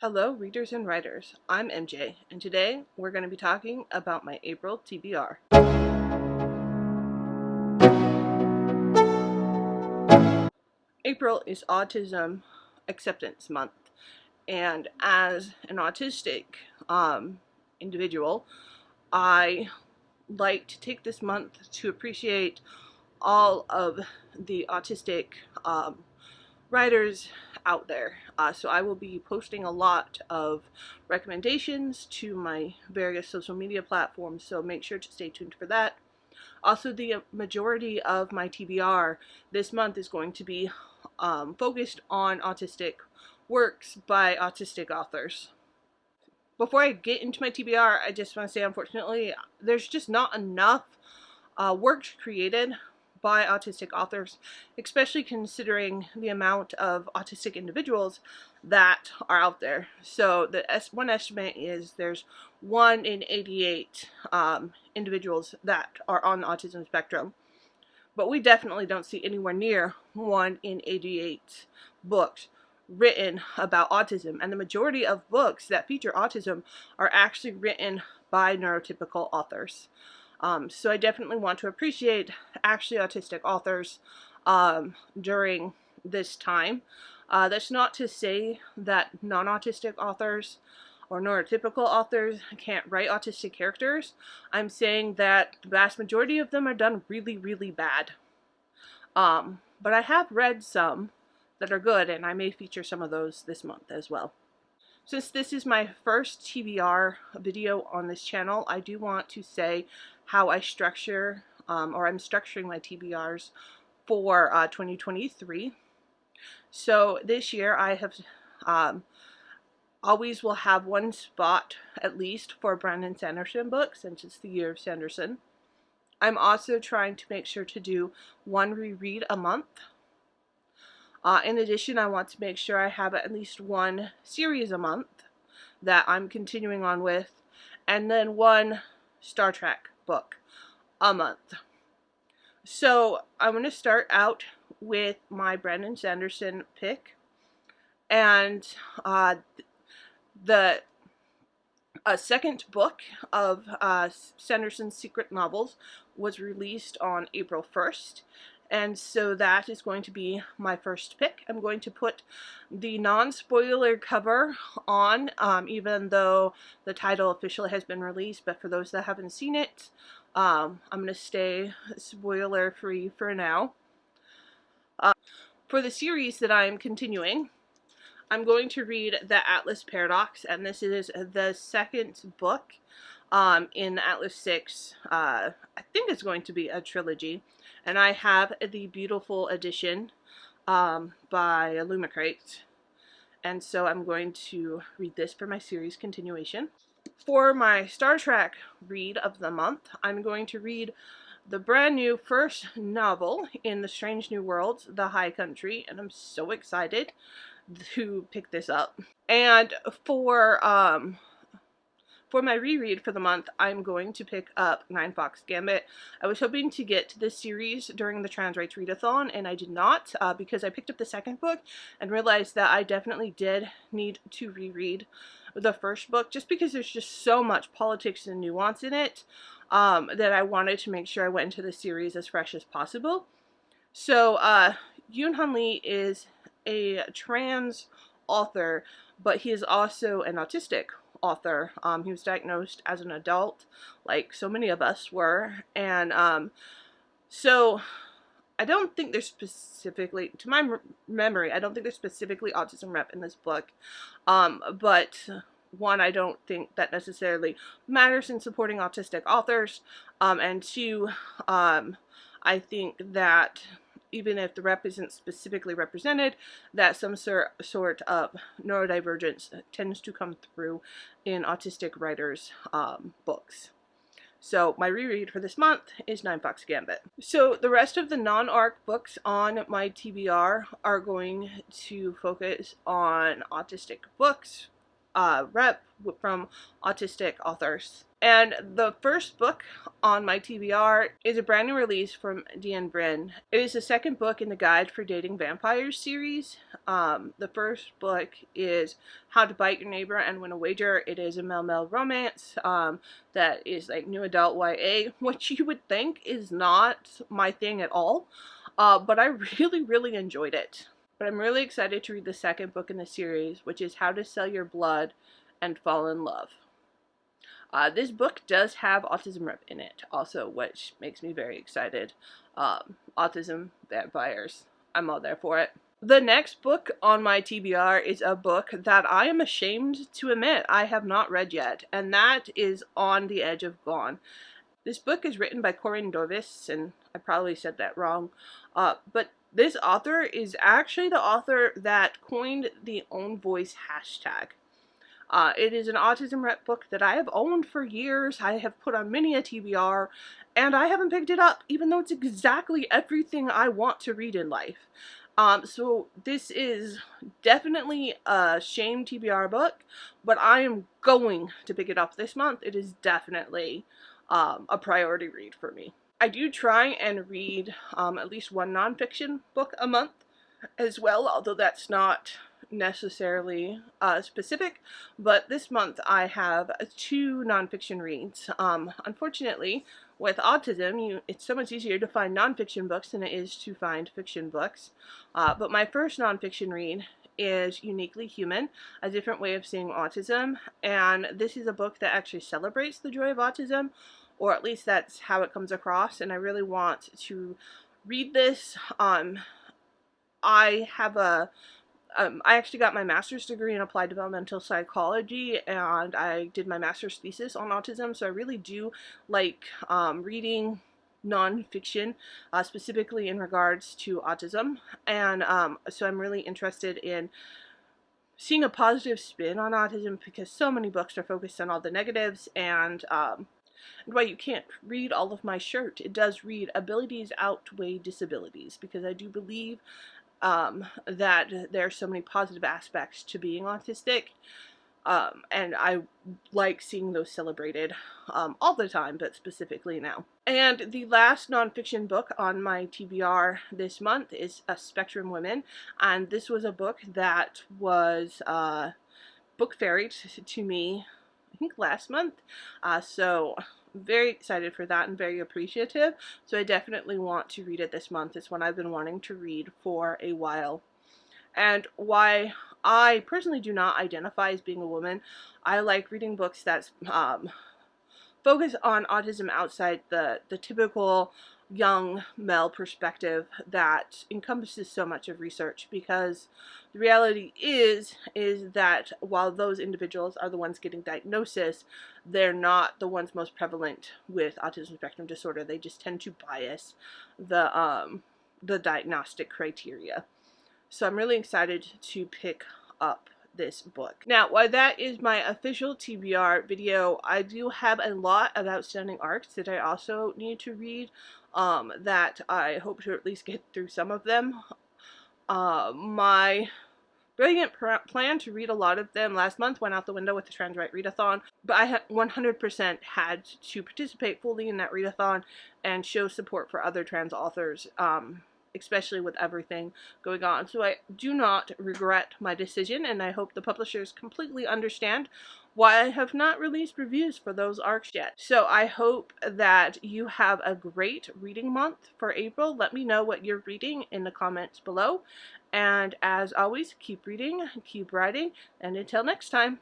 Hello, readers and writers. I'm MJ, and today we're going to be talking about my April TBR. April is Autism Acceptance Month, and as an autistic individual, I like to take this month to appreciate all of the autistic writers out there. So I will be posting a lot of recommendations to my various social media platforms, so make sure to stay tuned for that. Also, the majority of my TBR this month is going to be focused on autistic works by autistic authors. Before I get into my TBR, I just want to say, unfortunately, there's just not enough works created by autistic authors, especially considering the amount of autistic individuals that are out there. So one estimate is there's 1 in 88 individuals that are on the autism spectrum, but we definitely don't see anywhere near 1 in 88 books written about autism, and the majority of books that feature autism are actually written by neurotypical authors. So I definitely want to appreciate actually autistic authors during this time. That's not to say that non-autistic authors or neurotypical authors can't write autistic characters. I'm saying that the vast majority of them are done really, really bad. But I have read some that are good, and I may feature some of those this month as well. Since this is my first TBR video on this channel, I do want to say how I structure, or I'm structuring my TBRs for 2023. So this year I have always will have one spot at least for Brandon Sanderson books, since it's the year of Sanderson. I'm also trying to make sure to do one reread a month. In addition, I want to make sure I have at least one series a month that I'm continuing on with, and then one Star Trek book a month. So I'm going to start out with my Brandon Sanderson pick, and the second book of Sanderson's secret novels was released on April 1st, and so that is going to be my first pick. I'm going to put the non-spoiler cover on, even though the title officially has been released, but for those that haven't seen it, I'm going to stay spoiler free for now. For the series that I am continuing, I'm going to read The Atlas Paradox, and this is the second book in Atlas 6. I think it's going to be a trilogy, and I have the beautiful edition by Illumicrate, and so I'm going to read this for my series continuation. For my Star Trek read of the month, I'm going to read the brand new first novel in the Strange New Worlds, The High Country, and I'm so excited to pick this up. And for my reread for the month, I'm going to pick up 9 Fox Gambit. I was hoping to get to this series during the Trans Rights Readathon, and I did not, because I picked up the second book and realized that I definitely did need to reread the first book, just because there's just so much politics and nuance in it, that I wanted to make sure I went into the series as fresh as possible. So Yoon Hun Lee is a trans author, but he is also an autistic author. He was diagnosed as an adult, like so many of us were, and so I don't think there's specifically, to my memory, I don't think there's specifically autism rep in this book, but one, I don't think that necessarily matters in supporting autistic authors, and two, I think that even if the rep isn't specifically represented, that some sort of neurodivergence tends to come through in autistic writers' books. So my reread for this month is 9 Fox Gambit. So the rest of the non-ARC books on my TBR are going to focus on autistic books, rep from autistic authors. And the first book on my TBR is a brand new release from Deanne Bryn. It is the second book in the Guide for Dating Vampires series. The first book is How to Bite Your Neighbor and Win a Wager. It is a male-male romance that is like new adult YA, which you would think is not my thing at all. But I really enjoyed it. But I'm really excited to read the second book in the series, which is How to Sell Your Blood and Fall in Love. This book does have autism rep in it also, which makes me very excited. Autism vampires. I'm all there for it. The next book on my TBR is a book that I am ashamed to admit I have not read yet, and that is On the Edge of Gone. This book is written by Corinne Dorvis, and I probably said that wrong, but this author is actually the author that coined the Own Voice hashtag. It is an autism rep book that I have owned for years. I have put on many a TBR, and I haven't picked it up, even though it's exactly everything I want to read in life. So this is definitely a shame TBR book, but I am going to pick it up this month. It is definitely a priority read for me. I do try and read at least one nonfiction book a month as well, although that's not necessarily specific, but this month I have 2 nonfiction reads. Unfortunately, with autism, it's so much easier to find nonfiction books than it is to find fiction books. But my first nonfiction read is Uniquely Human, A Different Way of Seeing Autism, and this is a book that actually celebrates the joy of autism, or at least that's how it comes across, and I really want to read this. I have I actually got my master's degree in applied developmental psychology, and I did my master's thesis on autism, so I really do like reading nonfiction, specifically in regards to autism, and so I'm really interested in seeing a positive spin on autism, because so many books are focused on all the negatives, and while you can't read all of my shirt, it does read Abilities Outweigh Disabilities, because I do believe that there are so many positive aspects to being autistic, and I like seeing those celebrated all the time, but specifically now. And the last nonfiction book on my TBR this month is Spectrum Women, and this was a book that was book faired to me, I think, last month, so very excited for that and very appreciative. So I definitely want to read it this month. It's one I've been wanting to read for a while. And why I personally do not identify as being a woman, I like reading books that focus on autism outside the typical young male perspective that encompasses so much of research, because the reality is that while those individuals are the ones getting diagnosis, they're not the ones most prevalent with autism spectrum disorder. They just tend to bias the diagnostic criteria. So I'm really excited to pick up this book. Now, while that is my official TBR video, I do have a lot of outstanding arcs that I also need to read, that I hope to at least get through some of them. My brilliant plan to read a lot of them last month went out the window with the Trans Right Readathon, but I 100% had to participate fully in that readathon and show support for other trans authors, especially with everything going on. So I do not regret my decision, and I hope the publishers completely understand why I have not released reviews for those arcs yet. So I hope that you have a great reading month for April. Let me know what you're reading in the comments below. And as always, keep reading, keep writing, and until next time.